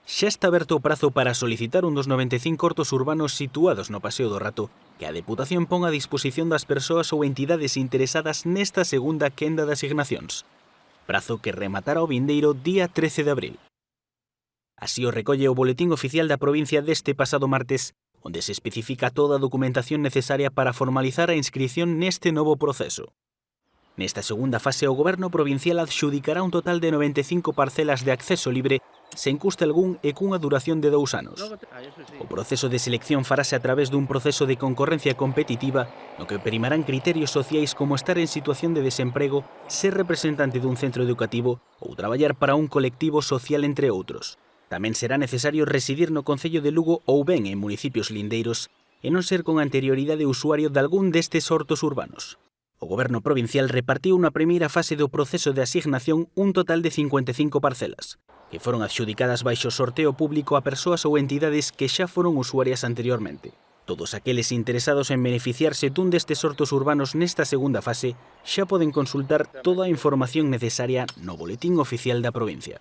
Xa está aberto o prazo para solicitar un dos 95 hortos urbanos situados no Paseo do Rato que a Deputación pon a disposición das persoas ou entidades interesadas nesta segunda quenda de asignacións. Prazo que rematará o vindeiro día 13 de abril. Así o recolle o Boletín Oficial da provincia deste pasado martes, onde se especifica toda a documentación necesaria para formalizar a inscrición neste novo proceso. Nesta segunda fase, o Goberno provincial adxudicará un total de 95 parcelas de acceso libre sen custe algún e cunha duración de 2 anos. O proceso de selección farase a través dun proceso de concorrencia competitiva no que primarán criterios sociais como estar en situación de desemprego, ser representante dun centro educativo ou traballar para un colectivo social, entre outros. Tamén será necesario residir no Concello de Lugo ou ben en municipios lindeiros e non ser con anterioridade usuario de algún destes hortos urbanos. O Goberno provincial repartiu na primeira fase do proceso de asignación un total de 55 parcelas, que foron adxudicadas baixo sorteo público a persoas ou entidades que xa foron usuarias anteriormente. Todos aqueles interesados en beneficiarse dun destes hortos urbanos nesta segunda fase xa poden consultar toda a información necesaria no Boletín Oficial da provincia.